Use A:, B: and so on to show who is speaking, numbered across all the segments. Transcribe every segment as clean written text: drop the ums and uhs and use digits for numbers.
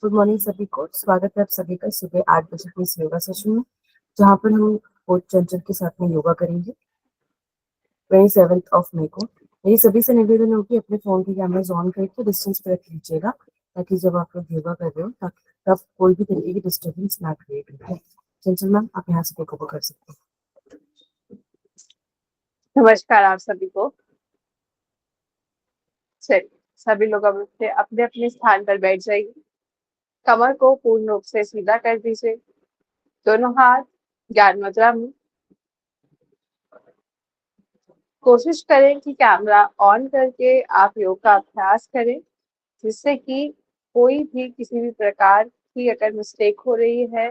A: Good morning सभी को। स्वागत है आप सभी का सुबह 8 बजे के इस योगा सेशन में, जहाँ पर हम कोच चंचल के साथ में योगा करेंगे 27 मई को। मेरी सभी से निवेदन होगी अपने फोन के कैमराज ऑन करके डिस्टेंस पर रख लीजिएगा, ताकि जब आप लोग योगा कर रहे हो तब कोई भी तरीके की डिस्टर्बेंस ना क्रिएट हो। चंचल मैम, आप यहाँ से टेक ओवर कर सकते हैं।
B: नमस्कार आप सभी को। चलिए, सभी लोग अब अपने अपने अपने स्थान पर बैठ जाइए। कमर को पूर्ण रूप से सीधा कर दीजिए। दोनों हाथ ज्ञान मुद्रा में। कोशिश करें कि कैमरा ऑन करके आप योग का अभ्यास करें, जिससे कि कोई भी किसी भी प्रकार की अगर मिस्टेक हो रही है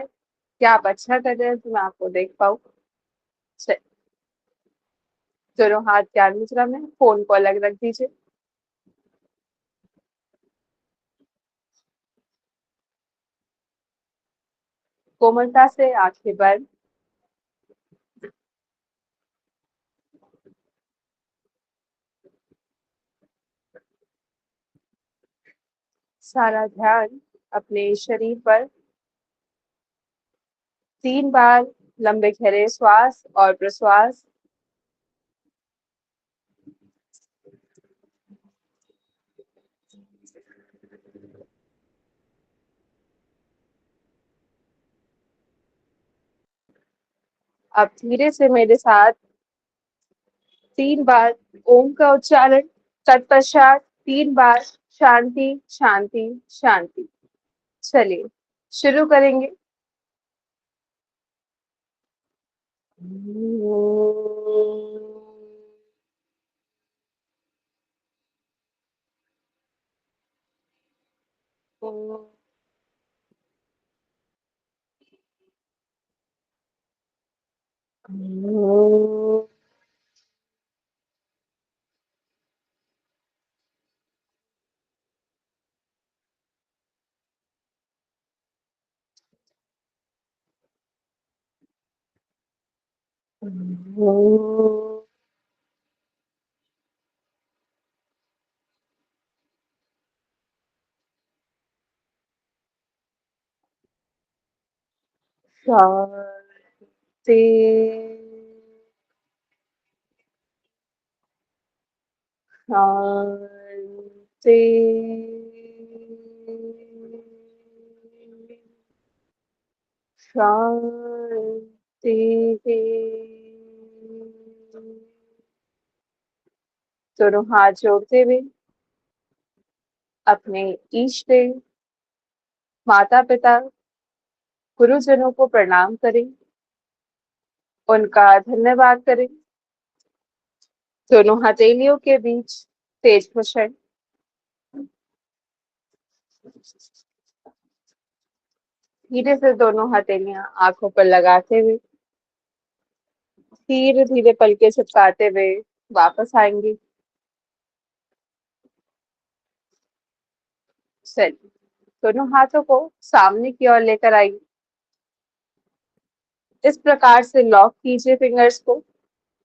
B: या आप अच्छा कर रहे हैं तो मैं आपको देख पाऊँ। चलिए, दोनों हाथ ज्ञान मुद्रा में, फोन को अलग रख दीजिए। कोमलता से आंखें बंद। सारा ध्यान अपने शरीर पर। 3 बार लंबे गहरे श्वास और प्रश्वास। अब धीरे से मेरे साथ 3 बार ओम का उच्चारण, तत्पश्चात 3 बार शांति शांति शांति। चलिए शुरू करेंगे। शांति शांति शांति। दोनों हाथ जोड़ते हुए अपने इष्ट देव, माता पिता, गुरुजनों को प्रणाम करें, उनका धन्यवाद करें। दोनों हथेलियों के बीच तेज घुसड़। धीरे से दोनों हथेलियां आंखों पर लगाते हुए धीरे धीरे पलके झपकाते हुए वापस आएंगी। चलिए, दोनों हाथों को सामने की ओर लेकर आइए। इस प्रकार से लॉक कीजिए फिंगर्स को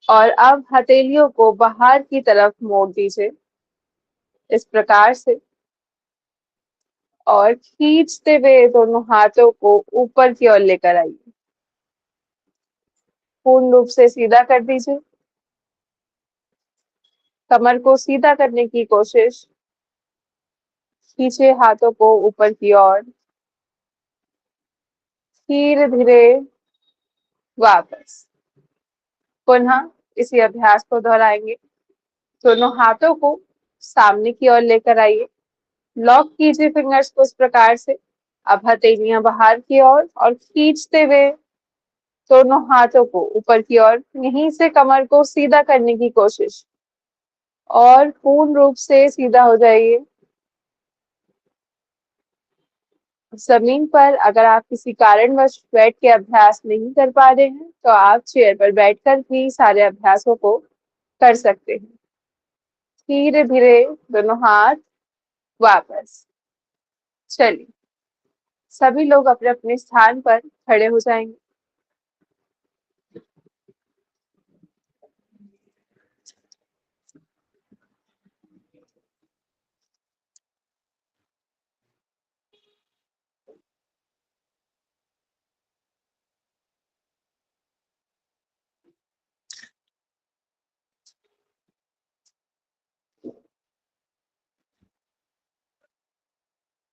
B: और अब हथेलियों को बाहर की तरफ मोड़ दीजिए इस प्रकार से, और खींचते हुए दोनों हाथों को ऊपर की ओर लेकर आइए। पूर्ण रूप से सीधा कर दीजिए। कमर को सीधा करने की कोशिश। खींचे हाथों को ऊपर की ओर। धीरे धीरे वापस। पुनः इसी अभ्यास को दोहराएंगे। दोनों हाथों को सामने की ओर लेकर आइए। लॉक कीजिए फिंगर्स को इस प्रकार से। अब हथेलियां बाहर की ओर और खींचते हुए दोनों हाथों को ऊपर की ओर, यहीं से कमर को सीधा करने की कोशिश और पूर्ण रूप से सीधा हो जाइए। जमीन पर अगर आप किसी कारणवश बैठ के अभ्यास नहीं कर पा रहे हैं तो आप चेयर पर बैठकर भी सारे अभ्यासों को कर सकते हैं। धीरे धीरे दोनों हाथ वापस। चलिए, सभी लोग अपने अपने स्थान पर खड़े हो जाएंगे।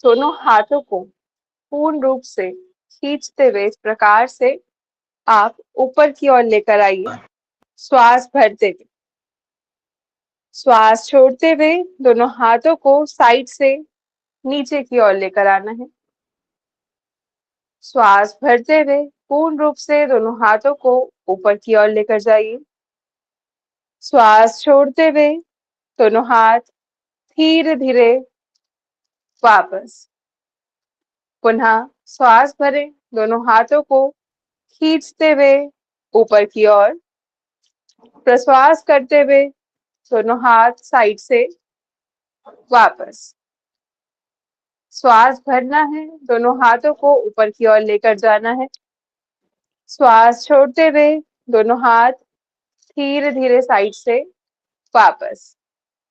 B: दोनों हाथों को पूर्ण रूप से खींचते हुए इस प्रकार से आप ऊपर की ओर लेकर आइए, श्वास भरते हुए। श्वास छोड़ते हुए दोनों हाथों को साइड से नीचे की ओर लेकर आना है। श्वास भरते हुए पूर्ण रूप से दोनों हाथों को ऊपर की ओर लेकर जाइए। श्वास छोड़ते हुए दोनों हाथ धीरे धीरे वापस। पुनः श्वास भरें, दोनों हाथों को खींचते हुए ऊपर की ओर। प्रश्वास करते हुए दोनों हाथ साइड से वापस। श्वास भरना है, दोनों हाथों को ऊपर की ओर लेकर जाना है। श्वास छोड़ते हुए दोनों हाथ धीरे धीरे साइड से वापस।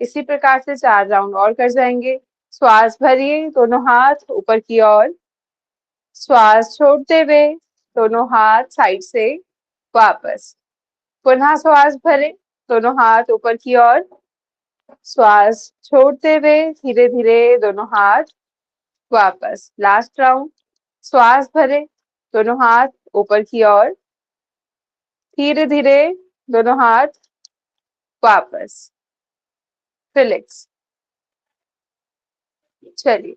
B: इसी प्रकार से 4 राउंड और कर जाएंगे। श्वास भरिए, दोनों हाथ ऊपर की ओर। श्वास छोड़ते हुए दोनों हाथ साइड से वापस। पुनः श्वास भरें, दोनों हाथ ऊपर की ओर। श्वास छोड़ते हुए धीरे धीरे दोनों हाथ वापस। Last round. श्वास भरें, दोनों हाथ ऊपर की ओर। धीरे धीरे दोनों हाथ वापस। रिलैक्स। चलिए,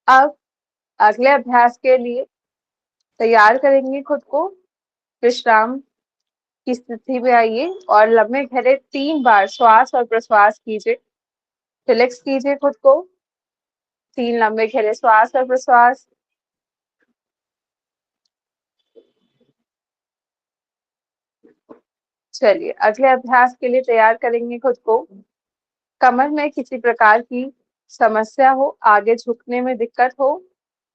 B: अब अगले अभ्यास के लिए तैयार करेंगे खुद को। विश्राम की स्थिति में आइए और लंबे गहरे 3 बार श्वास और प्रश्वास कीजिए। रिलैक्स कीजिए खुद को। 3 लंबे गहरे श्वास और प्रश्वास। चलिए, अगले अभ्यास के लिए तैयार करेंगे खुद को। कमर में किसी प्रकार की समस्या हो, आगे झुकने में दिक्कत हो,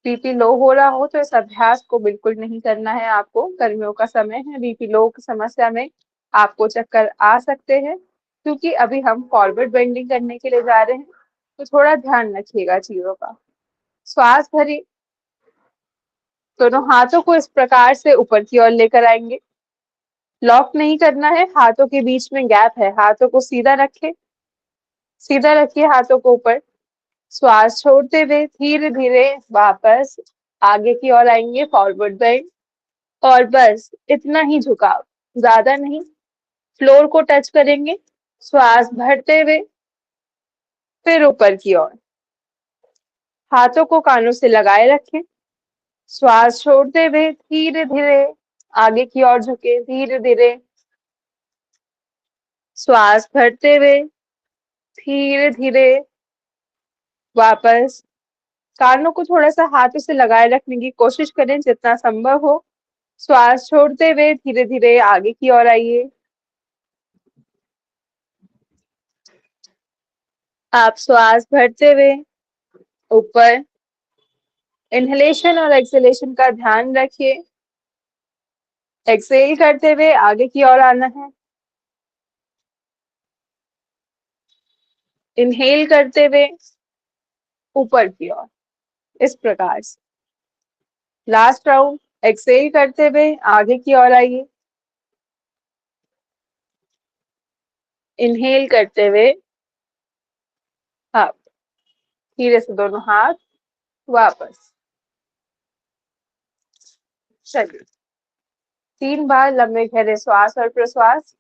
B: बीपी लो हो रहा हो तो इस अभ्यास को बिल्कुल नहीं करना है आपको। गर्मियों का समय है, बीपी लो की समस्या में आपको चक्कर आ सकते हैं, क्योंकि अभी हम फॉरवर्ड बेंडिंग करने के लिए जा रहे हैं, तो थोड़ा ध्यान रखिएगा चीजों का। श्वास भरी, दोनों हाथों को इस प्रकार से ऊपर की ओर लेकर आएंगे। लॉक नहीं करना है, हाथों के बीच में गैप है, हाथों को सीधा रखें। सीधा रखिए हाथों को ऊपर। श्वास छोड़ते हुए धीरे धीरे वापस आगे की ओर आएंगे, फॉरवर्ड बेंड। और बस इतना ही झुकाव, ज्यादा नहीं। फ्लोर को टच करेंगे। श्वास भरते हुए फिर ऊपर की ओर। हाथों को कानों से लगाए रखें। श्वास छोड़ते हुए धीरे धीरे आगे की ओर झुके, धीरे धीरे। श्वास भरते हुए धीरे धीरे वापस। कानों को थोड़ा सा हाथों से लगाए रखने की कोशिश करें जितना संभव हो। श्वास छोड़ते हुए धीरे धीरे आगे की ओर आइए। आप श्वास भरते हुए ऊपर, इनहेलेशन और एक्सहेलेशन का ध्यान रखिए। एक्सहेल करते हुए आगे की ओर आना है। इनहेल करते हुए ऊपर की ओर, इस प्रकार से। Last round. एक्सहेल करते हुए आगे की ओर आइए। इनहेल करते हुए अप, धीरे से दोनों हाथ वापस। चलिए, 3 बार लंबे गहरे श्वास और प्रश्वास।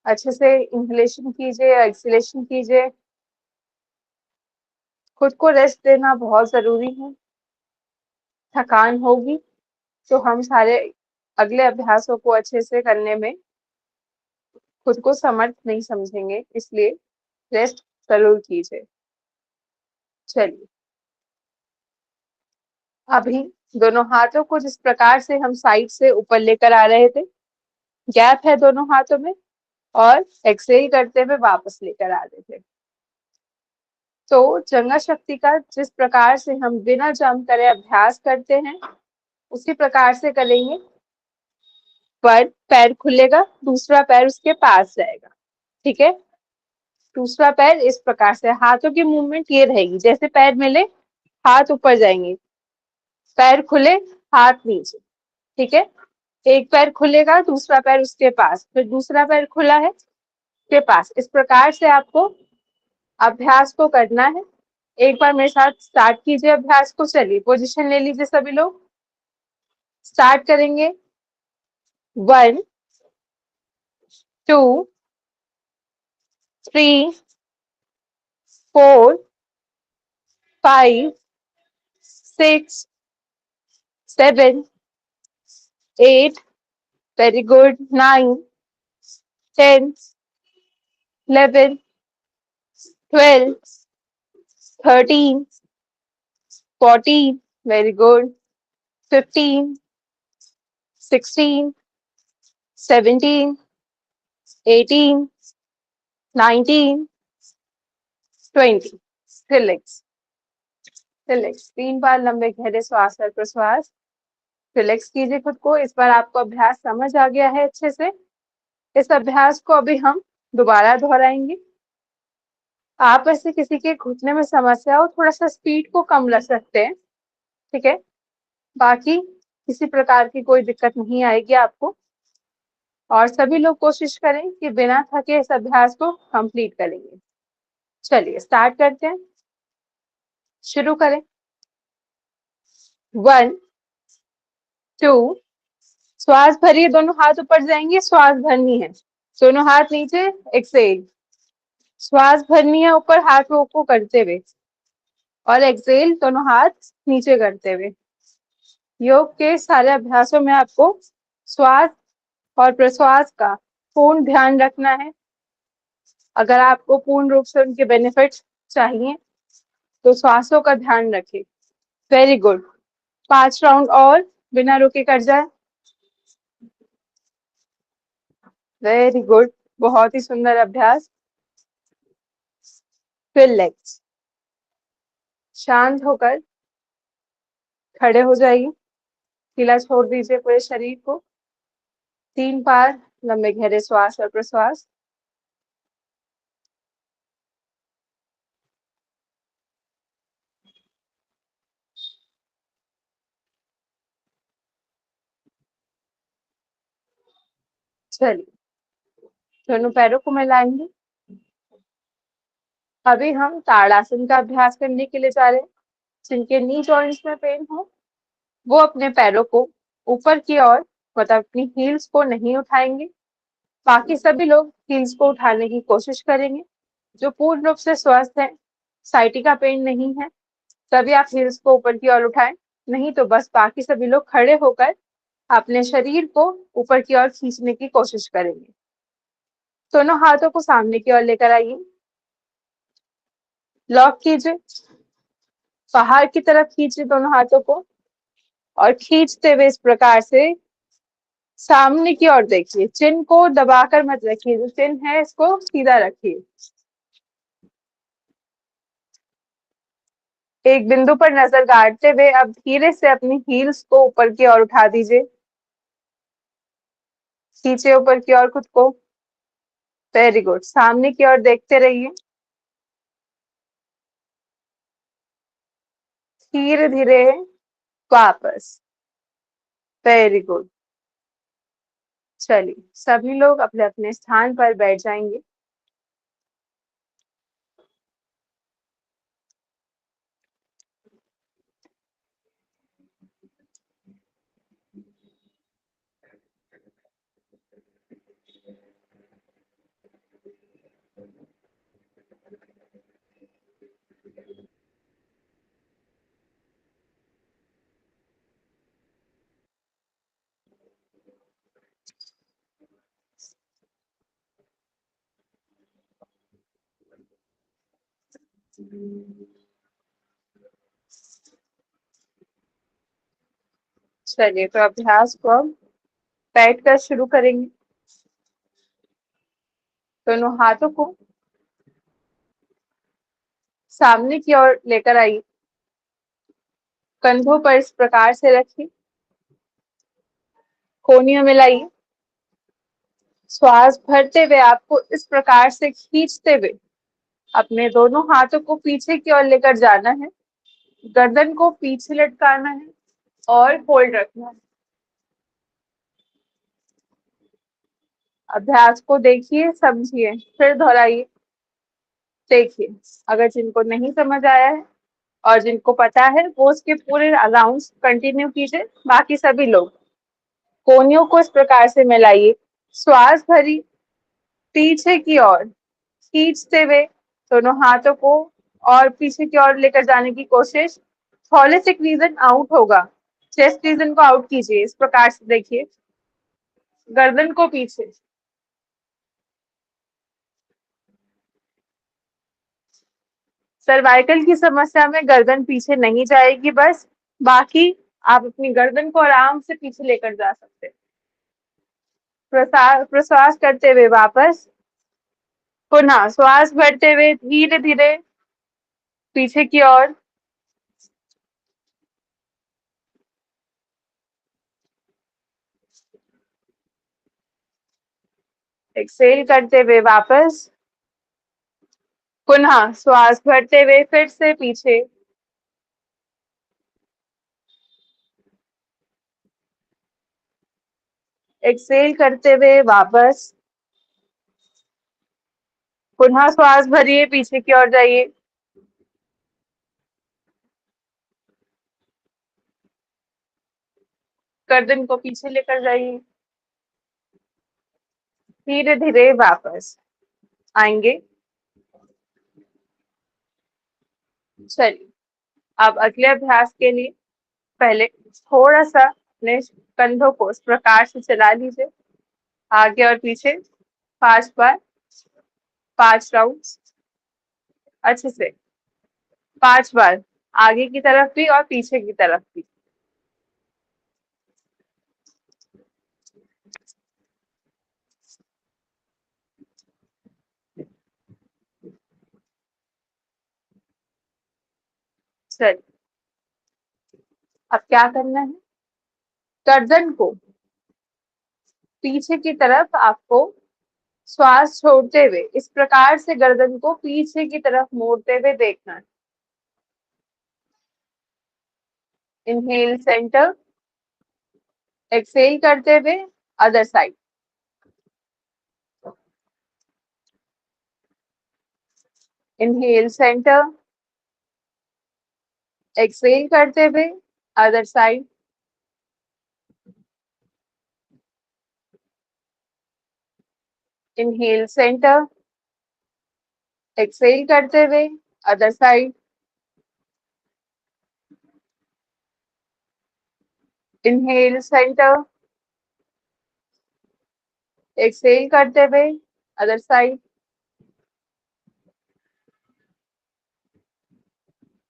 B: अच्छे से इनहेलेशन कीजिए, एक्सहेलेशन कीजिए। खुद को रेस्ट देना बहुत जरूरी है। थकान होगी तो हम सारे अगले अभ्यासों को अच्छे से करने में खुद को समर्थ नहीं समझेंगे, इसलिए रेस्ट जरूर कीजिए। चलिए, अभी दोनों हाथों को जिस प्रकार से हम साइड से ऊपर लेकर आ रहे थे, गैप है दोनों हाथों में, और एक्सहेल करते हुए वापस लेकर आ रहे थे। तो जंगा शक्ति का जिस प्रकार से हम बिना जंप करे अभ्यास करते हैं, उसी प्रकार से करेंगे। पर पैर खुलेगा, दूसरा पैर उसके पास जाएगा। ठीक है, दूसरा पैर इस प्रकार से, हाथों की मूवमेंट ये रहेगी, जैसे पैर मिले हाथ ऊपर जाएंगे, पैर खुले हाथ नीचे। ठीक है, एक पैर खुलेगा, दूसरा पैर उसके पास, फिर दूसरा पैर खुला है के पास। इस प्रकार से आपको अभ्यास को करना है। एक बार मेरे साथ स्टार्ट कीजिए अभ्यास को। चलिए पोजीशन ले लीजिए सभी लोग। स्टार्ट करेंगे। 1 2 3 4 5 6 7 8 very good 9 10 11 12 13 14 very good 15 16 17 18 19 20 relax relax 3 बार लंबे गहरे श्वास और प्रश्वास। रिलैक्स कीजिए खुद को। इस बार आपको अभ्यास समझ आ गया है अच्छे से। इस अभ्यास को अभी हम दोबारा दोहराएंगे। आप ऐसे किसी के घुटने में समस्या हो थोड़ा सा स्पीड को कम रख सकते हैं, ठीक है। बाकी किसी प्रकार की कोई दिक्कत नहीं आएगी आपको। और सभी लोग कोशिश करें कि बिना थके इस अभ्यास को कंप्लीट करेंगे। चलिए स्टार्ट करते हैं, शुरू करें। 1 2 श्वास भरिए, दोनों हाथ ऊपर जाएंगे, श्वास भरनी है। दोनों हाथ नीचे, एक्सेल। श्वास भरनी है ऊपर हाथ को करते हुए, और एक्सेल दोनों हाथ नीचे करते हुए। योग के सारे अभ्यासों में आपको श्वास और प्रश्वास का पूर्ण ध्यान रखना है। अगर आपको पूर्ण रूप से उनके बेनिफिट चाहिए तो श्वासों का ध्यान रखें। Very good. 5 राउंड और बिना रुके कर जाए। वेरी गुड, बहुत ही सुंदर अभ्यास। रिलैक्स, शांत होकर खड़े हो जाइए। ढीला छोड़ दीजिए पूरे शरीर को। 3 बार लंबे गहरे श्वास और प्रश्वास। चलिए दोनों पैरों को मिलाएंगे। अभी हम ताड़ासन का अभ्यास करने के लिए जा रहे हैं। जिनके नी जॉइंट्स में पेन हो वो अपने पैरों को ऊपर की ओर, मतलब अपनी हील्स को नहीं उठाएंगे। बाकी सभी लोग हील्स को उठाने की कोशिश करेंगे। जो पूर्ण रूप से स्वस्थ है, साइटिका पेन नहीं है, तभी आप हील्स को ऊपर की ओर उठाएं। नहीं तो बस बाकी सभी लोग खड़े होकर अपने शरीर को ऊपर की ओर खींचने की कोशिश करेंगे। दोनों हाथों को सामने की ओर लेकर आइए। लॉक कीजिए, बाहर की तरफ खींचिए दोनों हाथों को, और खींचते हुए इस प्रकार से सामने की ओर देखिए। चिन्ह को दबाकर मत रखिए, जो चिन्ह है इसको सीधा रखिए। एक बिंदु पर नजर गाड़ते हुए अब धीरे से अपनी हील्स को ऊपर की ओर उठा दीजिए। खींचे ऊपर की ओर खुद को। वेरी गुड, सामने की ओर देखते रहिए। धीरे धीरे वापस। Very good. चलिए सभी लोग अपने अपने स्थान पर बैठ जाएंगे। चलिए तो अभ्यास को अब बैठ कर शुरू करेंगे। दोनों हाथों को सामने की ओर लेकर आइए। कंधों पर इस प्रकार से रखिए। कोहनियों में लाइए। श्वास भरते हुए आपको इस प्रकार से खींचते हुए अपने दोनों हाथों को पीछे की ओर लेकर जाना है। गर्दन को पीछे लटकाना है और होल्ड रखना है। अभ्यास को देखिए, समझिए, फिर दोहराइए। देखिए, अगर जिनको नहीं समझ आया है और जिनको पता है वो उसके पूरे राउंड कंटिन्यू कीजिए। बाकी सभी लोग कोहनियों को इस प्रकार से मिलाइए, श्वास भरी पीछे की ओर खींचते हुए दोनों हाथों को और पीछे की ओर लेकर जाने की कोशिश। थॉलेसिक रीजन आउट होगा, चेस्ट रीजन को आउट कीजिए। इस प्रकार से देखिए, गर्दन को पीछे, सर्वाइकल की समस्या में गर्दन पीछे नहीं जाएगी, बस बाकी आप अपनी गर्दन को आराम से पीछे लेकर जा सकते हैं। प्रश्वास करते हुए वापस, पुनः श्वास भरते हुए धीरे धीरे पीछे की ओर, एक्सेल करते हुए वापस, पुनः श्वास भरते हुए फिर से पीछे, एक्सेल करते हुए वापस, पुनः श्वास भरिए, पीछे की ओर जाइए, गर्दन को पीछे लेकर जाइए, धीरे धीरे वापस आएंगे। चलिए, अब अगले अभ्यास के लिए पहले थोड़ा सा अपने कंधों को इस प्रकार से चला लीजिए, आगे और पीछे 5 बार, 5 राउंड अच्छे से, 5 बार आगे की तरफ भी और पीछे की तरफ भी। चलिए, अब क्या करना है, गर्दन को पीछे की तरफ आपको श्वास छोड़ते हुए इस प्रकार से गर्दन को पीछे की तरफ मोड़ते हुए देखना है। इनहेल सेंटर, एक्सेल करते हुए other side, inhale centre, exhale करते हुए other side, inhale centre, exhale करते हुए other side, inhale centre, exhale करते हुए other side,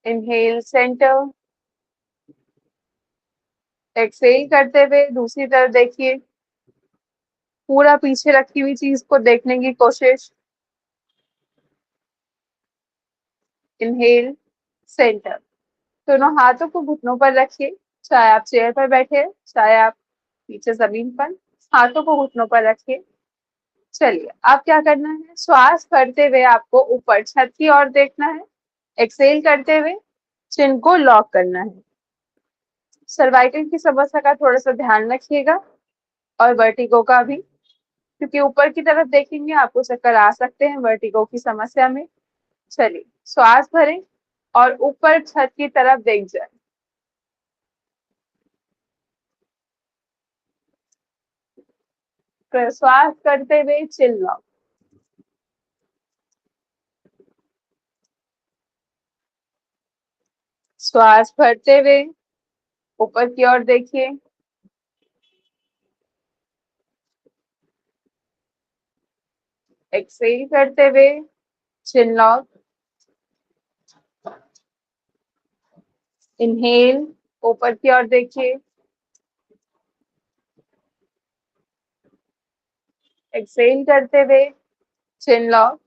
B: inhale centre, exhale करते हुए दूसरी तरफ देखिए, पूरा पीछे रखी हुई चीज को देखने की कोशिश, इनहेल सेंटर। दोनों हाथों को घुटनों पर रखिए, चाहे आप चेयर पर बैठे चाहे आप नीचे जमीन पर, हाथों को घुटनों पर रखिए। चलिए, अब क्या करना है, श्वास भरते हुए आपको ऊपर छत की ओर देखना है, एक्सेल करते हुए चिन को लॉक करना है। सर्वाइकल की समस्या का थोड़ा सा ध्यान रखिएगा और वर्टिगो का भी, क्योंकि ऊपर की तरफ देखेंगे आपको चक्कर आ सकते हैं वर्टिगो की समस्या में। चलिए, श्वास भरें और ऊपर छत की तरफ देख जाए, श्वास करते हुए चिल लॉक, श्वास भरते हुए ऊपर की ओर देखिए, एक्सेल करते हुए चिन लॉक, इनहेल ऊपर की ओर देखिए, एक्सेल करते हुए चिन लॉक,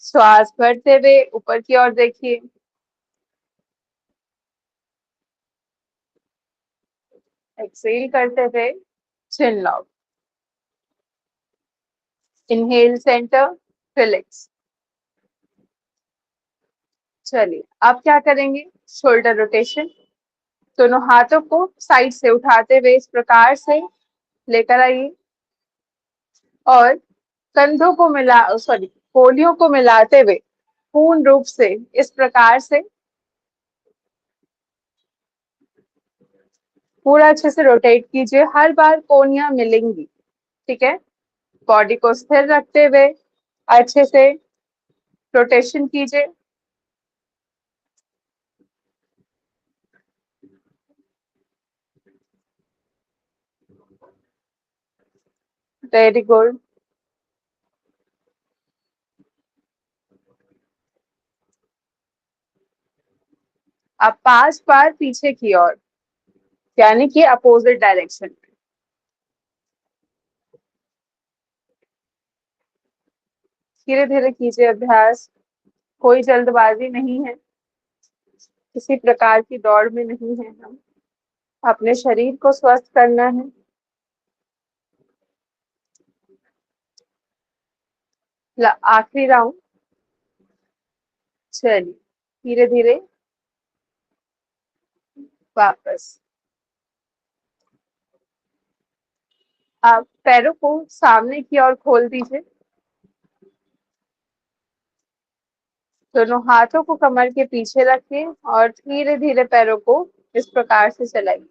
B: श्वास भरते हुए ऊपर की ओर देखिए, एक्सेल करते हुए चिन लॉक, इनहेल सेंटर, रिलैक्स। चलिए, अब क्या करेंगे, शोल्डर रोटेशन। दोनों हाथों को साइड से उठाते हुए इस प्रकार से लेकर आइए और कंधों को कोलियों को मिलाते हुए पूर्ण रूप से इस प्रकार से पूरा अच्छे से रोटेट कीजिए। हर बार कोनियां मिलेंगी, ठीक है। बॉडी को स्थिर रखते हुए अच्छे से रोटेशन कीजिए। Very good. अब 5 बार पीछे की ओर, यानी कि अपोजिट डायरेक्शन। धीरे धीरे कीजिए अभ्यास, कोई जल्दबाजी नहीं है, किसी प्रकार की दौड़ में नहीं है। हम अपने शरीर को स्वस्थ करना है। आखिरी राउंड, चलिए धीरे धीरे वापस। आप पैरों को सामने की ओर खोल दीजिए। दोनों हाथों को कमर के पीछे रखिए और धीरे धीरे पैरों को इस प्रकार से चलाइए।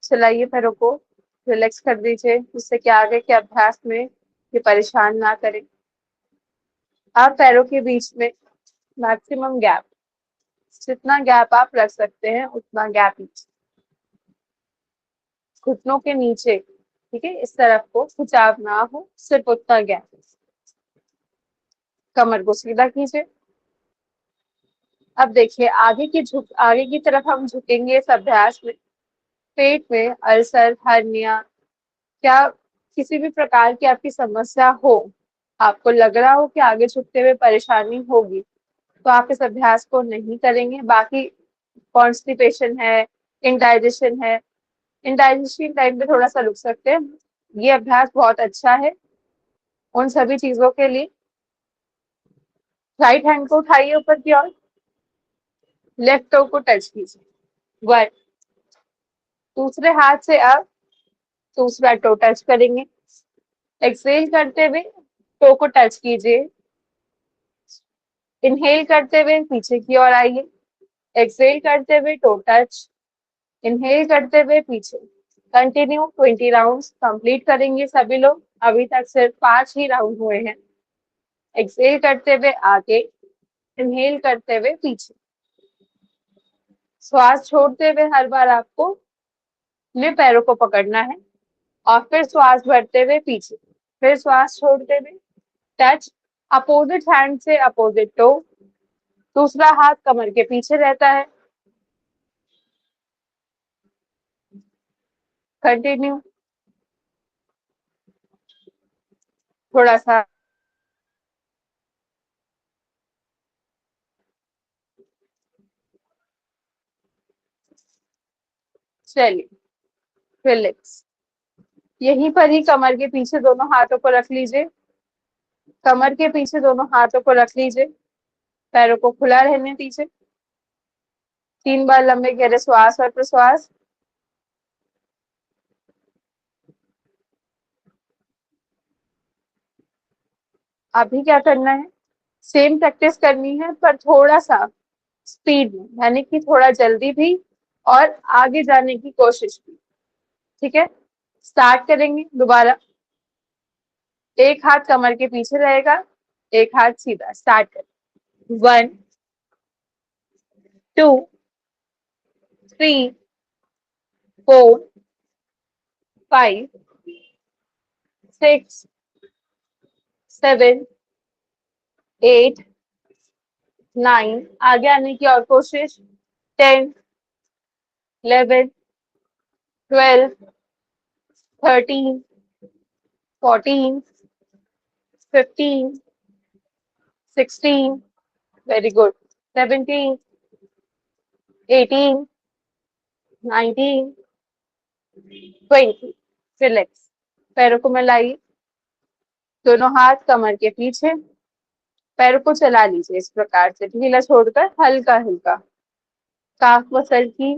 B: चलाइए पैरों को, रिलैक्स कर दीजिए, जिससे कि आगे के अभ्यास में ये परेशान ना करें। आप पैरों के बीच में मैक्सिमम गैप, जितना गैप आप रख सकते हैं उतना गैप लीजिए। घुटनों के नीचे, ठीक है, इस तरफ को खिंचाव ना हो, सिर्फ उतना गैप। कमर को सीधा कीजिए। अब देखिए आगे की तरफ हम झुकेंगे इस अभ्यास में। पेट में अल्सर, हर्निया, क्या किसी भी प्रकार की आपकी समस्या हो, आपको लग रहा हो कि आगे झुकते हुए परेशानी होगी, तो आप इस अभ्यास को नहीं करेंगे। बाकी कॉन्स्टिपेशन है, इंडाइजेशन है, इंडाइजेशन टाइम पे थोड़ा सा रुक सकते हैं। ये अभ्यास बहुत अच्छा है उन सभी चीजों के लिए। राइट हैंड को उठाइए ऊपर की ओर, लेफ्ट टो को टच कीजिए। 1, दूसरे हाथ से अब दूसरा टो टच करेंगे। एक्सहेल करते हुए टो को टच कीजिए। इनहेल करते हुए पीछे की ओर आइए। एक्सहेल करते हुए टो टच, इनहेल करते हुए पीछे। कंटिन्यू 20 राउंड्स कंप्लीट करेंगे सभी लोग। अभी तक सिर्फ 5 ही राउंड हुए हैं। एक्सहेल करते हुए आगे, इनहेल करते हुए पीछे। श्वास छोड़ते हुए हर बार आपको अपने पैरों को पकड़ना है और फिर श्वास भरते हुए पीछे, फिर श्वास छोड़ते हुए टच, अपोजिट हैंड से अपोजिट टो, दूसरा हाथ कमर के पीछे रहता है। कंटिन्यू, थोड़ा सा चलिए, रिलैक्स। यहीं पर ही कमर के पीछे दोनों हाथों को रख लीजिए। कमर के पीछे दोनों हाथों को रख लीजिए, पैरों को खुला रहने दीजिए। 3 बार लंबे गहरे श्वास और प्रश्वास। अभी क्या करना है, सेम प्रैक्टिस करनी है पर थोड़ा सा स्पीड में, यानी कि थोड़ा जल्दी भी और आगे जाने की कोशिश भी, ठीक है। स्टार्ट करेंगे दोबारा। एक हाथ कमर के पीछे रहेगा, एक हाथ सीधा। स्टार्ट करें। 1, 2, 3, 4, 5, 6, 7, 8, 9, आगे आने की और कोशिश। 10, 11, 12, 13, 14, 15, 16, very good, 17, 18, 19, 20, रिलैक्स। पैरों को मिलाइए, दोनों हाथ कमर के पीछे, पैरों को चला लीजिए इस प्रकार से, ढीला छोड़कर हल्का हल्का। काफ मसल की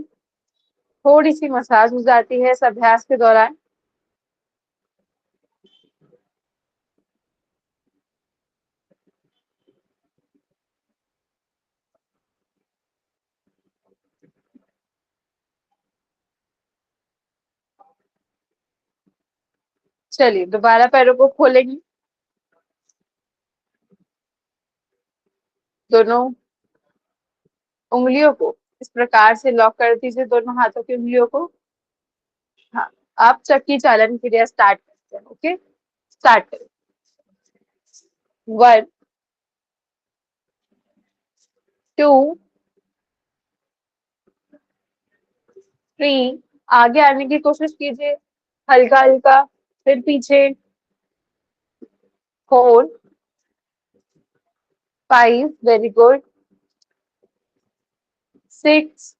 B: थोड़ी सी मसाज हो जाती है इस अभ्यास के दौरान। चलिए दोबारा पैरों को खोलेंगे, दोनों उंगलियों को इस प्रकार से लॉक कर दीजिए, दोनों हाथों की उंगलियों को। हाँ, आप चक्की चालन क्रिया स्टार्ट करते हैं। ओके, स्टार्ट करें। 1, 2, 3, आगे आने की कोशिश कीजिए, हल्का हल्का, फिर पीछे। 4, 5, very good. 6,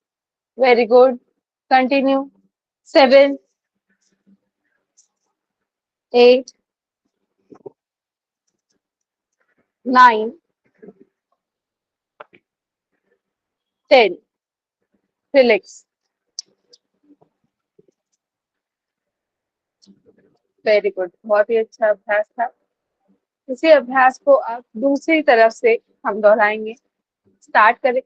B: very good, continue. 7, 8, 9, 10, relax. Very good, बहुत ही अच्छा अभ्यास था। इसी अभ्यास को आप दूसरी तरफ से हम दोहराएंगे। स्टार्ट करें।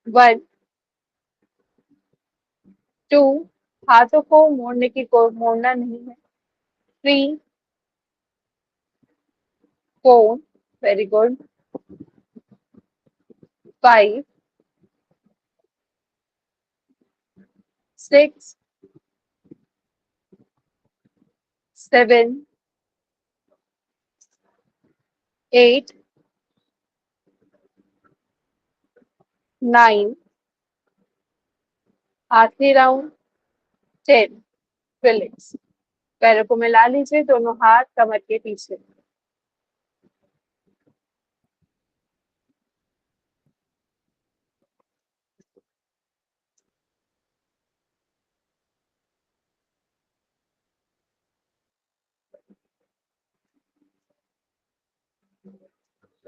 B: 1, 2, हाथों को मोड़ना नहीं है। 3, 4, वेरी गुड। 5, 6, 7, 8, 9, आखिरी राउंड 10, रिलैक्स। पैरों को मिला लीजिए, दोनों हाथ कमर के पीछे।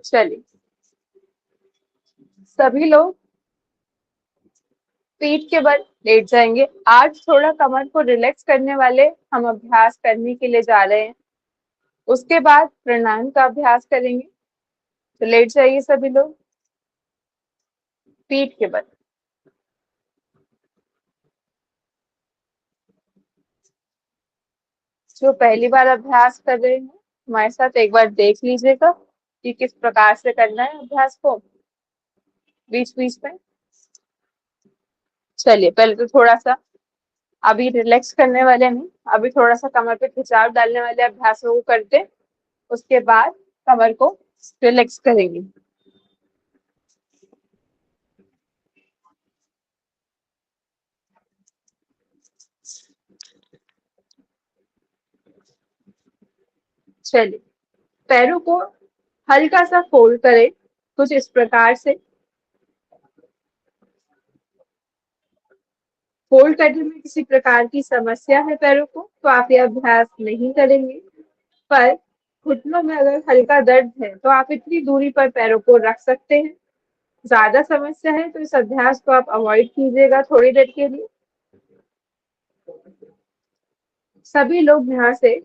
B: चलिए सभी लोग पीठ के बल लेट जाएंगे। आज थोड़ा कमर को रिलैक्स करने वाले हम अभ्यास करने के लिए जा रहे हैं। उसके बाद प्राणायाम का अभ्यास करेंगे। तो लेट जाइए सभी लोग, पीठ के बल। जो पहली बार अभ्यास कर रहे हैं हमारे साथ, एक बार देख लीजिएगा कि किस प्रकार से करना है अभ्यास को बीच बीच में। चलिए पहले तो थोड़ा सा अभी रिलैक्स करने वाले नहीं, अभी थोड़ा सा कमर पे खिंचाव डालने वाले अभ्यासों को करते, उसके बाद कमर को रिलैक्स करेंगे। चलिए पैरों को हल्का सा फोल्ड करें, कुछ इस प्रकार से। फोल्ड करने में किसी प्रकार की समस्या है पैरों को तो आप ये अभ्यास नहीं करेंगे, पर घुटनों में अगर हल्का दर्द है तो आप इतनी दूरी पर पैरों को रख सकते हैं। ज्यादा समस्या है तो इस अभ्यास को आप अवॉइड कीजिएगा थोड़ी देर के लिए। सभी लोग यहाँ से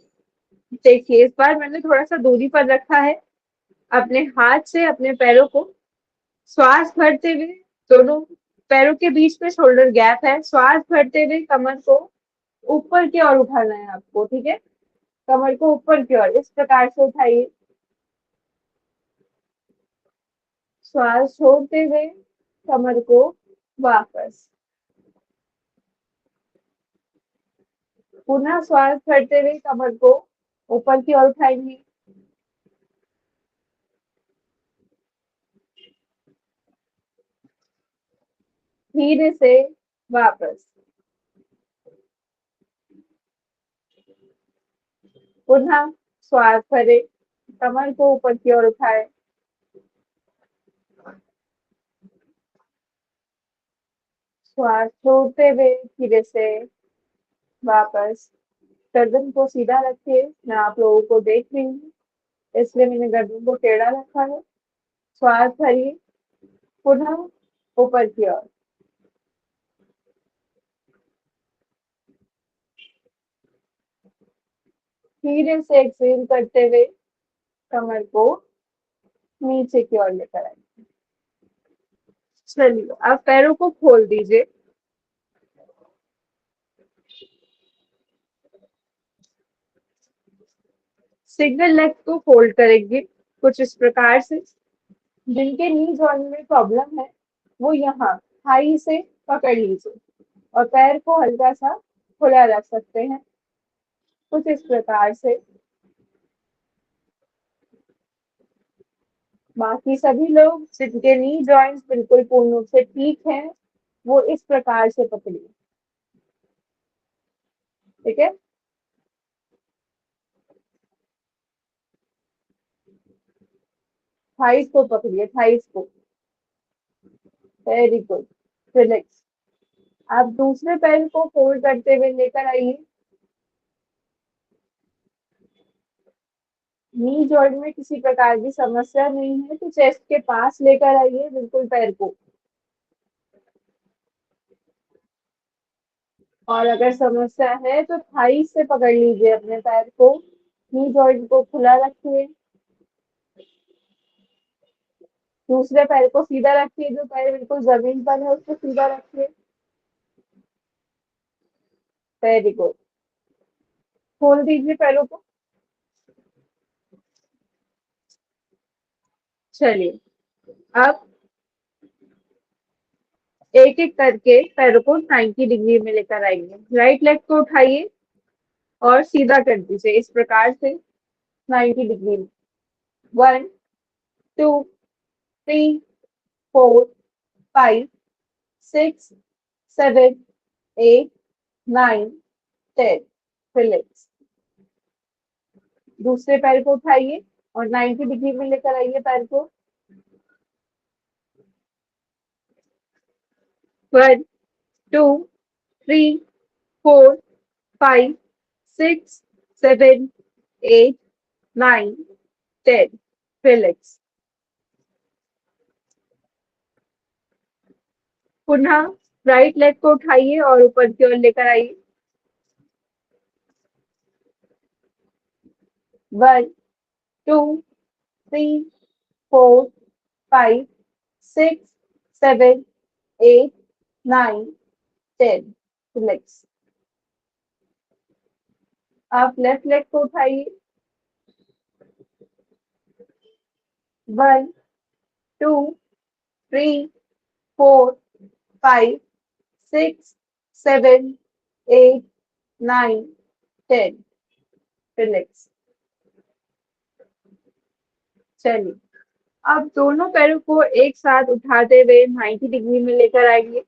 B: देखिए, इस बार मैंने थोड़ा सा दूरी पर रखा है, अपने हाथ से अपने पैरों को श्वास भरते हुए, दोनों पैरों के बीच में शोल्डर गैप है, श्वास भरते हुए कमर को ऊपर की ओर उठाना है आपको। ठीक है, कमर को ऊपर की ओर इस प्रकार से उठाइए, श्वास छोड़ते हुए कमर को वापस, पुनः श्वास भरते हुए कमर को ऊपर की ओर उठाएंगे, धीरे से वापस, पुनः श्वास भरे, कमर को ऊपर की ओर उठाए, श्वास छोड़ते हुए धीरे से वापस गर्दन को सीधा रखिए। मैं आप लोगों को देख रही हूँ, इसलिए मैंने गर्दन को टेढ़ा रखा है। श्वास भरिए, पुनः ऊपर की ओर। धीरे से एक्सहेल करते हुए कमर को नीचे की ओर लेकर आइए। चलिए, आप पैरों को खोल दीजिए। सिंगल लेग को फोल्ड करेंगे कुछ इस प्रकार से। जिनके नी जॉइंट में प्रॉब्लम है वो यहाँ थाई से पकड़ लीजिए और पैर को हल्का सा खुला रख सकते हैं कुछ इस प्रकार से। बाकी सभी लोग जिनके नी जॉइंट्स बिल्कुल पूर्ण रूप से ठीक है वो इस प्रकार से पकड़िए। ठीक है, थाइस को पकड़िए, थाइस को। Very good, relax. आप दूसरे पैर को फोल्ड करते हुए लेकर आइए। नी जॉइंट में किसी प्रकार की समस्या नहीं है तो चेस्ट के पास लेकर आइए बिल्कुल पैर को। और अगर समस्या है तो थाई से पकड़ लीजिए अपने पैर को। नी जॉइंट को खुला रखिए। दूसरे पैर को सीधा रखिए, जो पैर बिल्कुल जमीन पर है उसको सीधा रखिए। वेरी गुड, खोल दीजिए पैरों को। चलिए, अब एक एक करके पैरों को 90 डिग्री में लेकर आएंगे। राइट लेग को उठाइए और सीधा कर दीजिए इस प्रकार से 90 डिग्री में। 1 2 3 4 5 6 7 8 9 10। रिलैक्स। दूसरे पैर को उठाइए और 90 डिग्री में लेकर आइए पैर को। 1 2 3 4 5 6 7 8 9 10। रिलैक्स। पुनः राइट लेग को उठाइए और ऊपर की ओर लेकर आइए। 1 2 3 4 5 6 7 8 9 10। रिलैक्स। आप लेफ्ट लेग को उठाइए। 1 2 3 4 5 6 7 8 9 10। रिलैक्स। चलिए, अब दोनों पैरों को एक साथ उठाते हुए 90 डिग्री में लेकर आएंगे।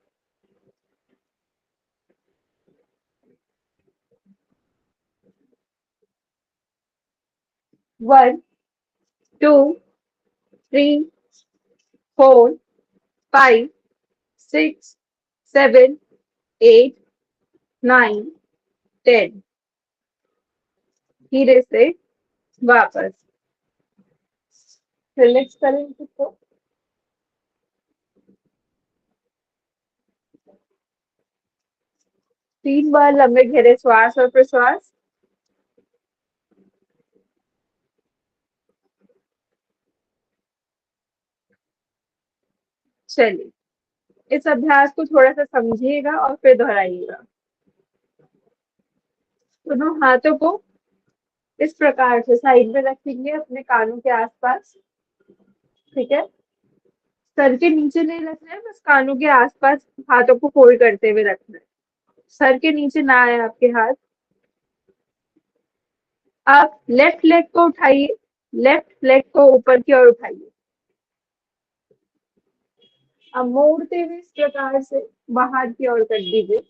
B: 1 2 3 4 5 6 7 8 9 10। धीरे से वापस। रिलैक्स करें खुद को। तीन बार लंबे गहरे श्वास और प्रश्वास। चलिए, इस अभ्यास को थोड़ा सा समझिएगा और फिर दोहराइएगा। दोनों हाथों को इस प्रकार से साइड में रखेंगे अपने कानों के आसपास। ठीक है, सर के नीचे नहीं रखना है, बस कानों के आसपास हाथों को फोल्ड करते हुए रखना है। सर के नीचे ना आए आपके हाथ। आप लेफ्ट लेग को उठाइए, लेफ्ट लेग को ऊपर की ओर उठाइए। अब मोड़ते हुए इस प्रकार से बाहर की ओर कर दीजिए।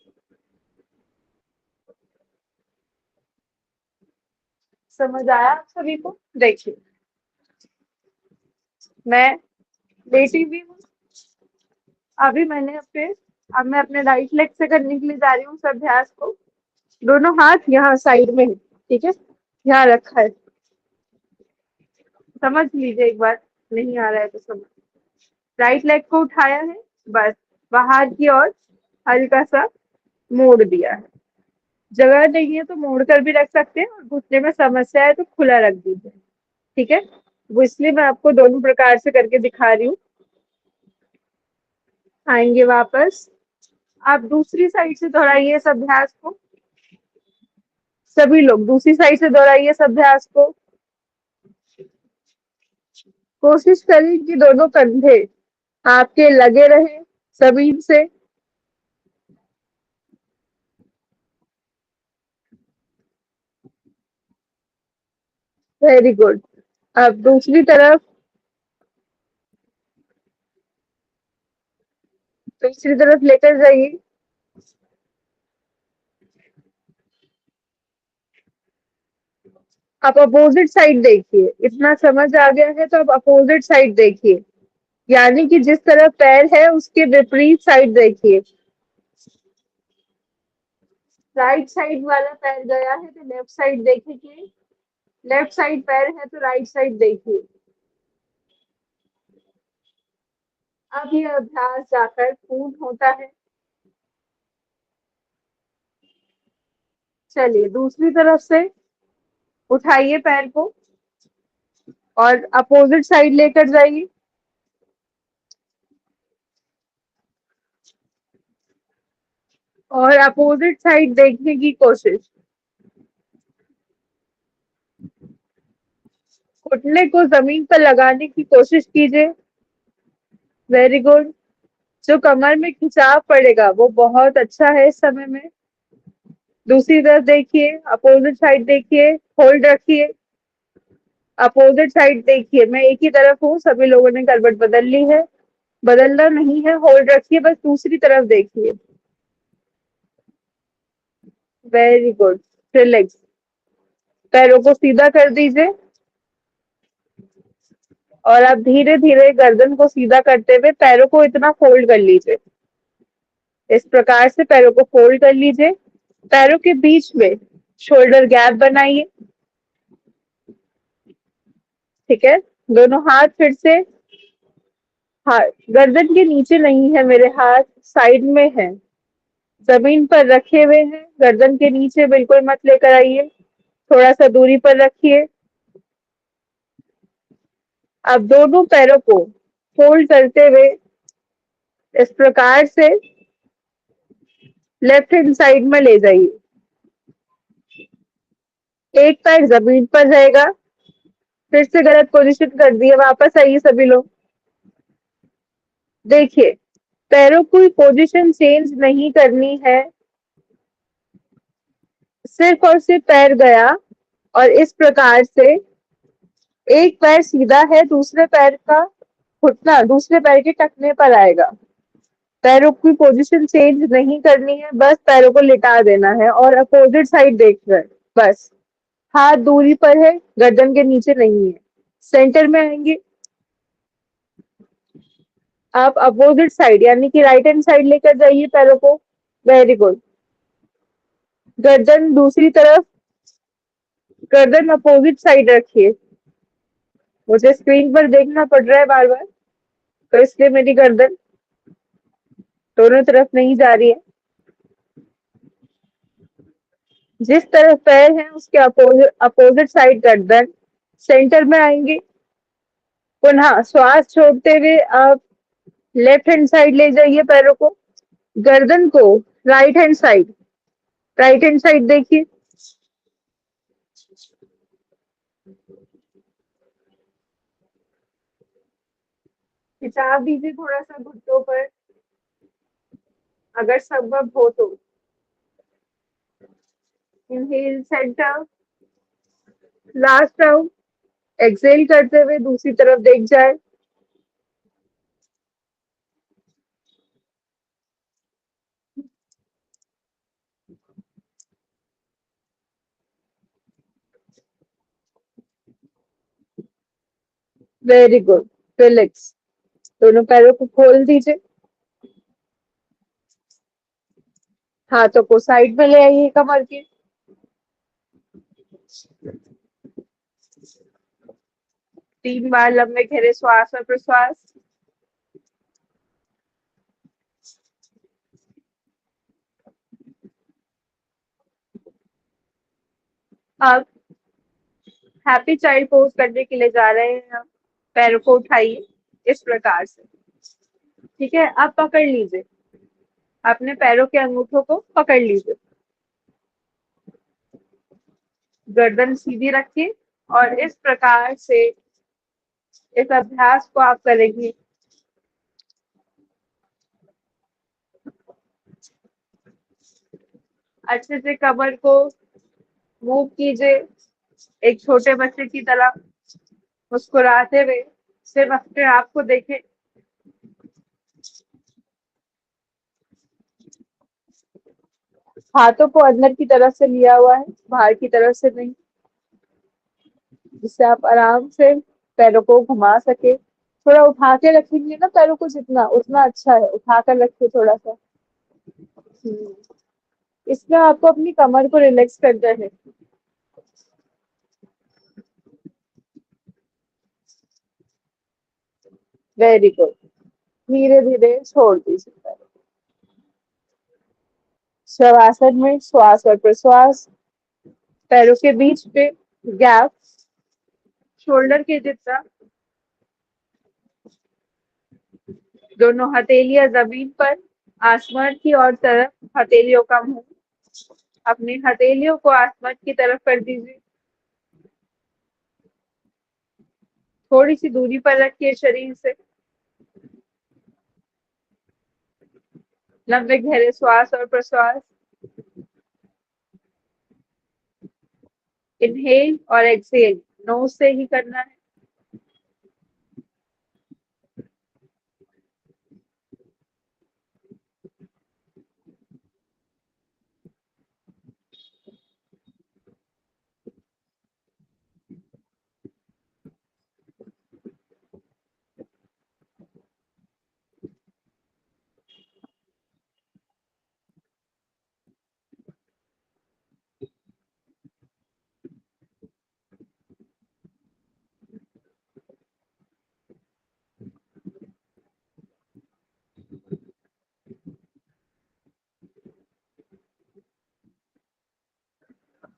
B: समझ आया आप सभी को? देखिए, मैं लेटी हुई हूँ। अभी मैंने अपने अब मैं अपने राइट लेग से करने के लिए जा रही हूँ इस अभ्यास को। दोनों हाथ यहाँ साइड में है, ठीक है, यहाँ रखा है। समझ लीजिए एक बार, नहीं आ रहा है तो समझ। राइट लेग को उठाया है, बस बाहर की ओर हल्का सा मोड़ दिया है। जगह नहीं है तो मोड़ कर भी रख सकते हैं, और घुटने में समस्या है तो खुला रख दीजिए, ठीक है। वो इसलिए मैं आपको दोनों प्रकार से करके दिखा रही हूँ। आएंगे वापस, आप दूसरी साइड से दोहराइए इस अभ्यास को। सभी लोग दूसरी साइड से दोहराइए इस अभ्यास को। कोशिश करिए कि दोनों कंधे आपके लगे रहे जमीन से। Very good. अब दूसरी तरफ लेकर जाइए। आप अपोजिट साइड देखिए, इतना समझ आ गया है तो आप अपोजिट साइड देखिए, यानी कि जिस तरफ पैर है उसके विपरीत साइड देखिए। राइट साइड वाला पैर गया है तो लेफ्ट साइड देखिए, लेफ्ट साइड पैर है तो राइट साइड देखिए। अब ये अभ्यास जाकर पूर्ण होता है। चलिए दूसरी तरफ से उठाइए पैर को और अपोजिट साइड लेकर जाइए। और अपोजिट साइड देखने की कोशिश। घुटने को जमीन पर लगाने की कोशिश कीजिए। Very good. जो कमर में खिंचाव पड़ेगा वो बहुत अच्छा है इस समय में। दूसरी तरफ देखिए, अपोजिट साइड देखिए, होल्ड रखिए। अपोजिट साइड देखिए, मैं एक ही तरफ हूँ, सभी लोगों ने करवट बदल ली है, बदलना नहीं है, होल्ड रखिए, बस दूसरी तरफ देखिए। Very good. रिलैक्स। पैरों को सीधा कर दीजिए और आप धीरे धीरे गर्दन को सीधा करते हुए पैरों को इतना फोल्ड कर लीजिए। इस प्रकार से पैरों को फोल्ड कर लीजिए। पैरों के बीच में शोल्डर गैप बनाइए, ठीक है। दोनों हाथ फिर से, हाथ गर्दन के नीचे नहीं है, मेरे हाथ साइड में है, जमीन पर रखे हुए हैं, गर्दन के नीचे बिल्कुल मत लेकर आइए, थोड़ा सा दूरी पर रखिए। अब दोनों पैरों को फोल्ड करते हुए इस प्रकार से लेफ्ट हैंड साइड में ले जाइए। एक पैर जमीन पर रहेगा। फिर से गलत पोजीशन कर दिए, वापस आइए सभी लोग। देखिए, पैरों की पोजीशन चेंज नहीं करनी है, सिर्फ और सिर्फ पैर गया और इस प्रकार से एक पैर सीधा है, दूसरे पैर का घुटना दूसरे पैर के टखने पर आएगा। पैरों की पोजीशन चेंज नहीं करनी है, बस पैरों को लिटा देना है और अपोजिट साइड देख रहे हैं, बस। हाथ दूरी पर है, गर्दन के नीचे नहीं है। सेंटर में आएंगे, आप अपोजिट साइड यानी कि राइट हैंड साइड लेकर जाइए पैरों को। Very good. गर्दन दूसरी तरफ, गर्दन अपोजिट साइड रखिए। मुझे स्क्रीन पर देखना पड़ रहा है बार बार, तो इसलिए मेरी गर्दन दोनों तरफ नहीं जा रही है। जिस तरफ पैर है उसके अपोजिट साइड गर्दन। सेंटर में आएंगे, पुनः श्वास छोड़ते हुए आप लेफ्ट हैंड साइड ले जाइए पैरों को, गर्दन को right hand side, right hand side देखिए। खिंचाव दीजिए थोड़ा सा घुटनों पर, अगर संभव हो तो। Inhale centre, last round. Exhale करते हुए दूसरी तरफ देख जाए। Very good. रिलैक्स। दोनों पैरों को खोल दीजिए। हाथों को साइड में ले आइए कमर के। 3 बार लंबे गहरे श्वास और प्रश्वास। अब हैप्पी चाइल्ड पोज करने के लिए जा रहे हैं हम। पैरों को उठाइए इस प्रकार से, ठीक है। अब पकड़ लीजिए, अपने पैरों के अंगूठों को पकड़ लीजिए, गर्दन सीधी रखिए और इस प्रकार से इस अभ्यास को आप करेंगे। अच्छे से कमर को मूव कीजिए, एक छोटे बच्चे की तरह मुस्कुराते हुए। सिर्फ अपने आप को देखें। हाथों को अंदर की तरफ से लिया हुआ है, बाहर की तरफ से नहीं, जिससे आप आराम से पैरों को घुमा सके। थोड़ा उठा के रखेंगे ना पैरों को, जितना उतना अच्छा है, उठा कर रखिए थोड़ा सा। इसमें आपको अपनी कमर को रिलैक्स करना है। Very good. धीरे धीरे छोड़ दीजिए पैरों। शवासन में श्वास और प्रश्वास, पैरों के बीच पे गैप शोल्डर के जितना। दोनों हथेलियां जमीन पर, आसमान की ओर तरफ हथेलियों का मुंह। अपनी हथेलियों को आसमान की तरफ कर दीजिए। थोड़ी सी दूरी पर रखिए शरीर से। लंबे गहरे श्वास और प्रश्वास। इनहेल और एक्सहेल नोज से ही करना है।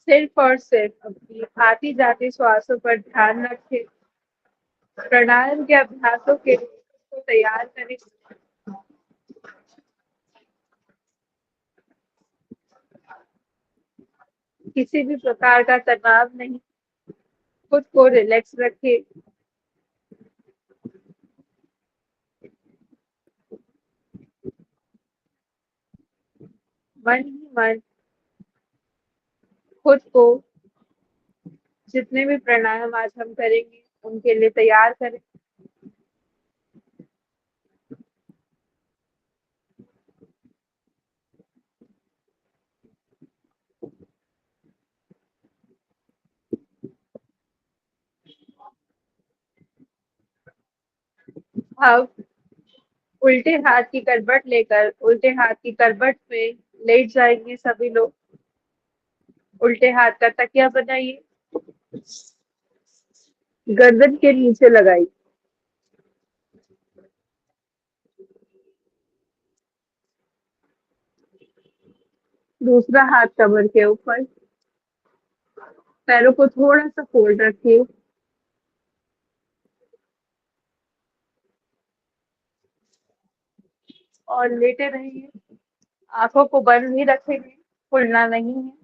B: सिर्फ और सिर्फ अपनी आती जाती श्वासों पर ध्यान रखें। प्राणायाम के अभ्यासों के लिए खुद को तैयार करें। किसी भी प्रकार का तनाव नहीं, खुद को रिलैक्स रखें। मन ही मन खुद को जितने भी प्राणायाम आज हम करेंगे उनके लिए तैयार करें। अब उल्टे हाथ की करवट लेकर उल्टे हाथ की करवट में लेट जाएंगे सभी लोग। उल्टे हाथ का तकिया बनाइए, गर्दन के नीचे लगाइए। दूसरा हाथ कमर के ऊपर। पैरों को थोड़ा सा फोल्ड रखिए और लेटे रहिए। आंखों को बंद ही रखेंगे, खुलना नहीं है।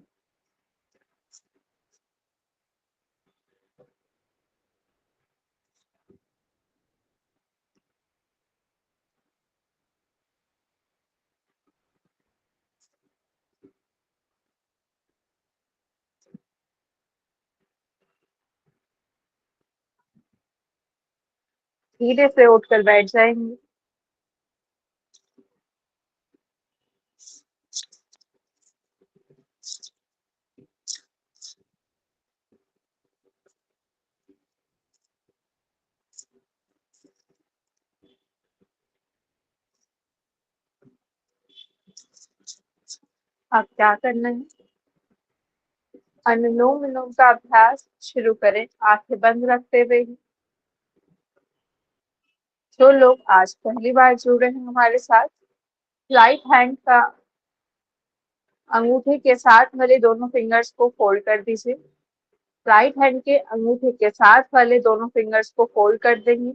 B: धीरे से उठकर बैठ जाएंगे। अब क्या करना है, अनुलोम विलोम का अभ्यास शुरू करें आंखें बंद रखते हुए ही। जो लोग आज पहली बार जुड़ रहे हैं हमारे साथ, राइट हैंड का अंगूठे के साथ वाले दोनों फिंगर्स को फोल्ड कर दीजिए। राइट हैंड के अंगूठे के साथ वाले दोनों फिंगर्स को फोल्ड कर देंगे।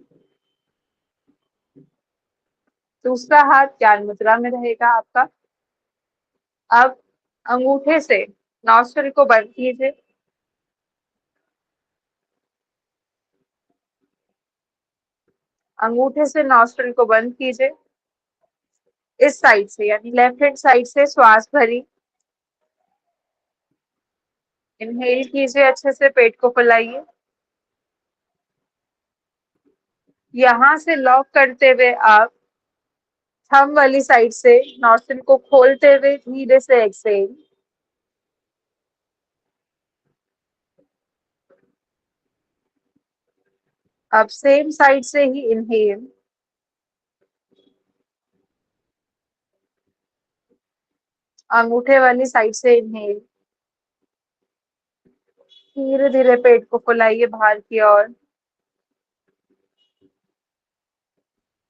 B: दूसरा हाथ ज्ञान मुद्रा में रहेगा आपका। अब अंगूठे से नॉस्ट्रिल को बंद कीजिए। अंगूठे से नॉस्ट्रिल को बंद कीजिए। इस साइड से यानी लेफ्ट हैंड साइड से श्वास भरी, इनहेल कीजिए, अच्छे से पेट को फुलाइए। यहां से लॉक करते हुए आप थंब वाली साइड से नॉस्ट्रिल को खोलते हुए धीरे से एक्सहेल। अब सेम साइड से ही इनहेल। अंगूठे वाली साइड से इनहेल। धीरे धीरे पेट को फुलाइए बाहर की ओर।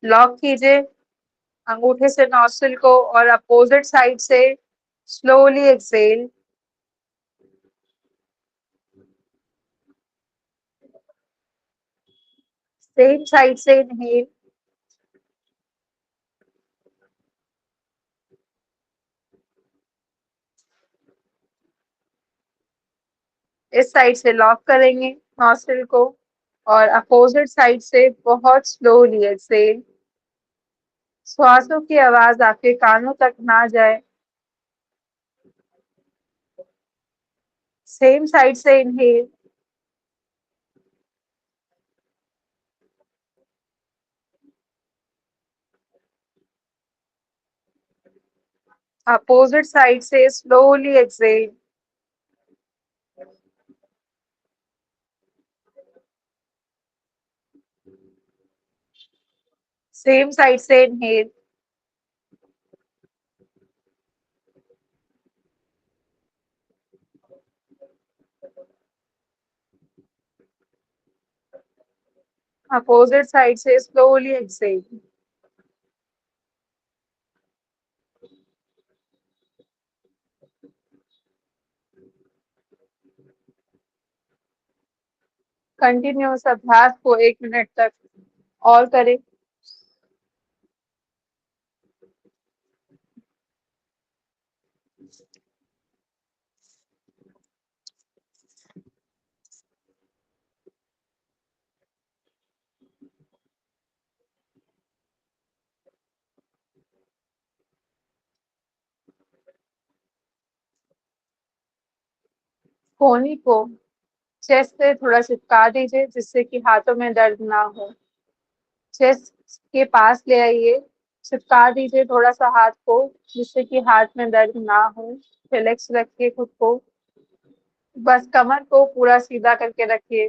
B: लॉक कीजिए अंगूठे से नॉस्ट्रिल को और अपोजिट साइड से स्लोली एक्सहेल। सेम साइड से इनहेल। इस साइड से लॉक करेंगे नॉस्ट्रिल को और अपोजिट साइड से बहुत स्लोली एक्सहेल। श्वासों की आवाज आपके कानों तक ना जाए। सेम साइड से इनहेल। अपोजिट साइड से स्लोली एक्सहेल। सेम साइड से इनहेल। अपोजिट साइड से स्लोली एक्सहेल। कंटिन्यूअस अभ्यास को 1 मिनट तक और करें। कोहनी को चेस्ट से थोड़ा चिपका दीजिए जिससे कि हाथों में दर्द ना हो। चेस्ट के पास ले आइए, चिपका दीजिए थोड़ा सा हाथ को जिससे कि हाथ में दर्द ना हो। रिलैक्स रखिए खुद को, बस कमर को पूरा सीधा करके रखिए,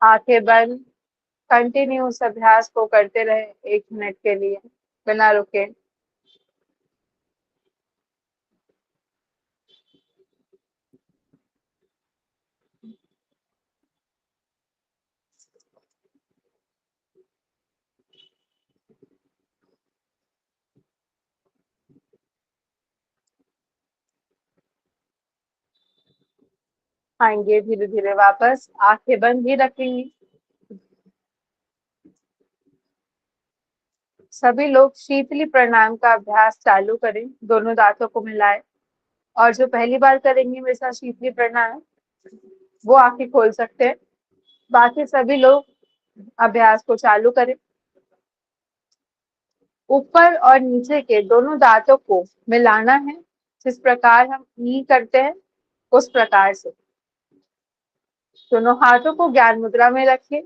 B: आंखें बंद। कंटिन्यू उस अभ्यास को करते रहे 1 मिनट के लिए बिना रुके। आएंगे धीरे धीरे वापस, आंखें बंद ही रखेंगे। सभी लोग शीतली प्राणायाम का अभ्यास चालू करें, दोनों दांतों को मिलाएं। और जो पहली बार करेंगे मेरे साथ शीतली प्राणायाम, वो आंखें खोल सकते हैं। बाकी सभी लोग अभ्यास को चालू करें। ऊपर और नीचे के दोनों दांतों को मिलाना है, जिस प्रकार हम ई करते हैं उस प्रकार से। दोनों हाथों को ज्ञान मुद्रा में रखिए।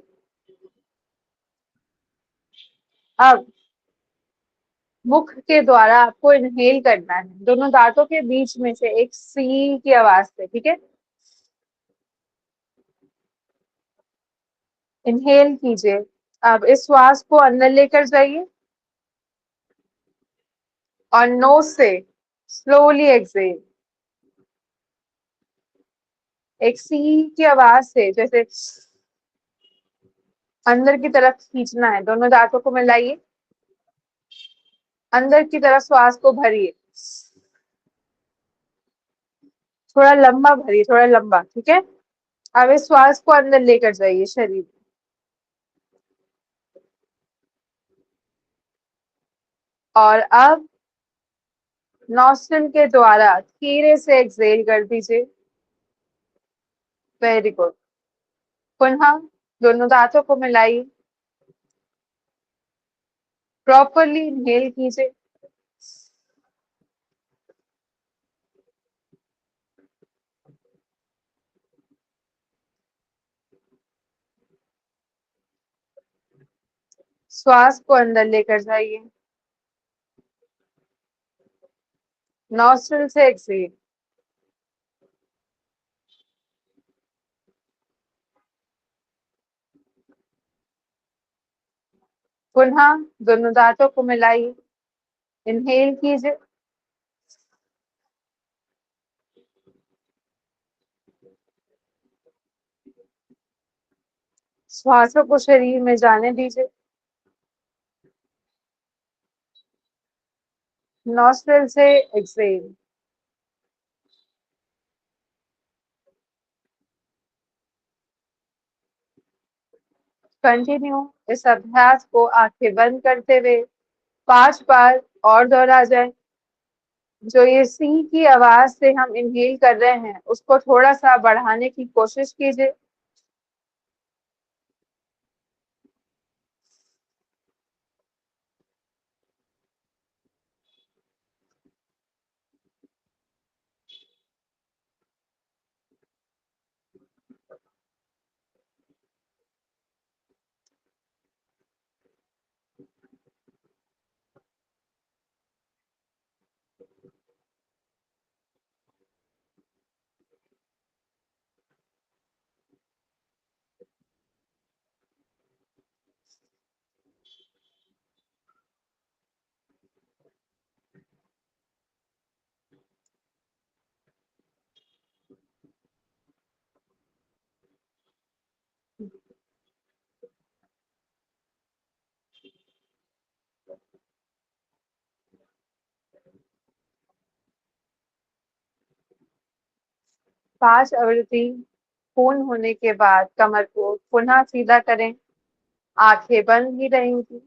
B: अब मुख के द्वारा आपको इनहेल करना है, दोनों दांतों के बीच में से एक सी की आवाज से, ठीक है। इनहेल कीजिए। अब इस श्वास को अंदर लेकर जाइए और नोज से स्लोली एक्सेल। एक सी की आवाज से जैसे अंदर की तरफ खींचना है, दोनों दांतों को मिलाइए, अंदर की तरफ श्वास को भरिए, थोड़ा लंबा भरिए, थोड़ा लंबा, ठीक है। अब इस श्वास को अंदर लेकर जाइए शरीर, और अब नॉस्ट्रिल के द्वारा धीरे से एक्सहेल कर दीजिए। Very good. पुनः दोनों दांतों को मिलाइए, प्रॉपरली इनहेल कीजिए, श्वास को अंदर लेकर जाइए, नॉस्ट्रिल से एक्सहेल। पुनः दोनों दांतों को मिलाइए, इनहेल कीजिए, श्वासों को शरीर में जाने दीजिए, नॉस्ट्रिल से एक्सहेल। कंटिन्यू इस अभ्यास को आंखें बंद करते हुए 5 बार और दोहरा जाए। जो ये सी की आवाज से हम इनहेल कर रहे हैं उसको थोड़ा सा बढ़ाने की कोशिश कीजिए। पांच आवृत्ति पूर्ण होने के बाद कमर को पुनः सीधा करें, आंखें बंद ही रहेंगी।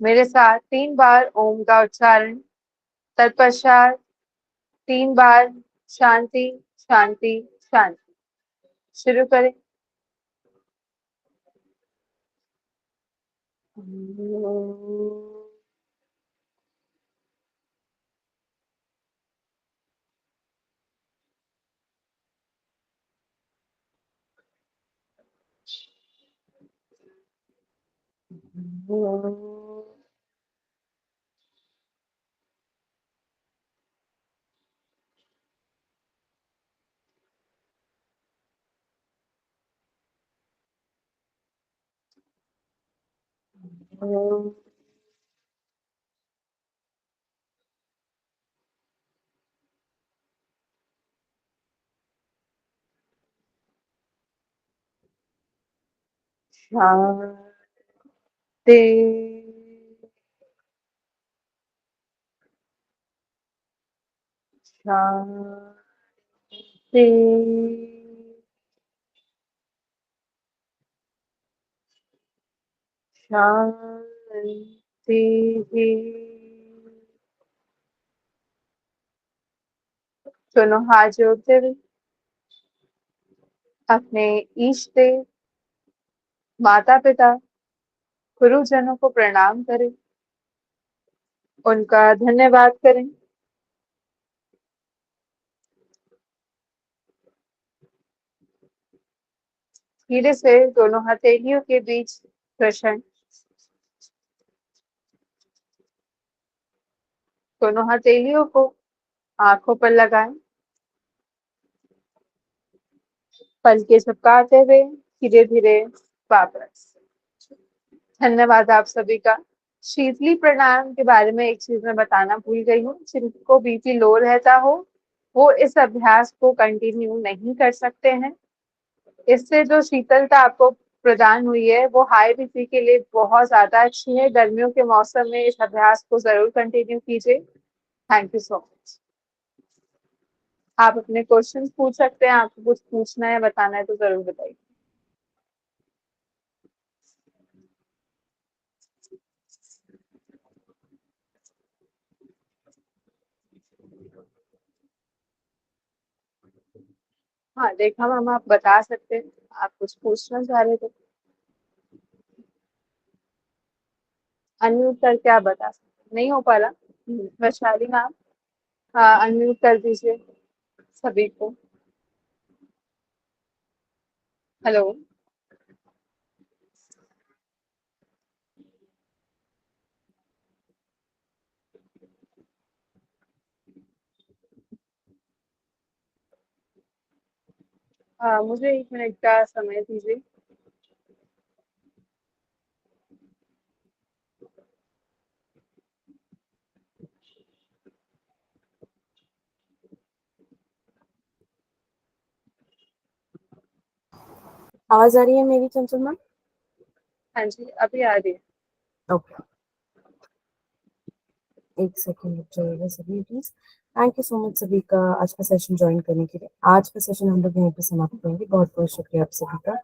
B: मेरे साथ 3 बार ओम का उच्चारण, तत्पश्चात 3 बार शांति शांति शांति। शुरू करें। शांति शांति शांति। दोनों हाथ जोड़ते हुए अपने इष्ट देव, माता पिता, गुरुजनों को प्रणाम करें, उनका धन्यवाद करें। धीरे से दोनों हथेलियों के बीच घर्षण, दोनों हथेलियों को आंखों पर लगाएं, पलकें झपकाते हुए धीरे धीरे वापस। धन्यवाद आप सभी का। शीतली प्राणायाम के बारे में एक चीज मैं बताना भूल गई हूँ, जिनको बीपी लो रहता हो वो इस अभ्यास को कंटिन्यू नहीं कर सकते हैं। इससे जो शीतलता आपको प्रदान हुई है वो हाई बीपी के लिए बहुत ज्यादा अच्छी है। गर्मियों के मौसम में इस अभ्यास को जरूर कंटिन्यू कीजिए। Thank you so much. आप अपने क्वेश्चंस पूछ सकते हैं, आपको कुछ पूछना है बताना है तो जरूर बताइए। हाँ देखा मैम, आप बता सकते हैं, आप कुछ पूछना चाह रहे थे। अनम्यूट करके आप बता सकते हैं। नहीं हो पा रहा। वैशाली मैम, हाँ अनम्यूट कर दीजिए सभी को। हेलो। मुझे 1 मिनट का समय दीजिए।
A: आवाज आ रही है मेरी चंचल मैम?
B: हाँ जी अभी आ रही है।
A: ओके, एक सेकेंड रुक जाइएगा सभी please. Thank you so much सभी का आज का सेशन ज्वाइन करने के लिए। आज का सेशन हम लोग यहीं पे समाप्त करेंगे। बहुत बहुत शुक्रिया आप सभी का।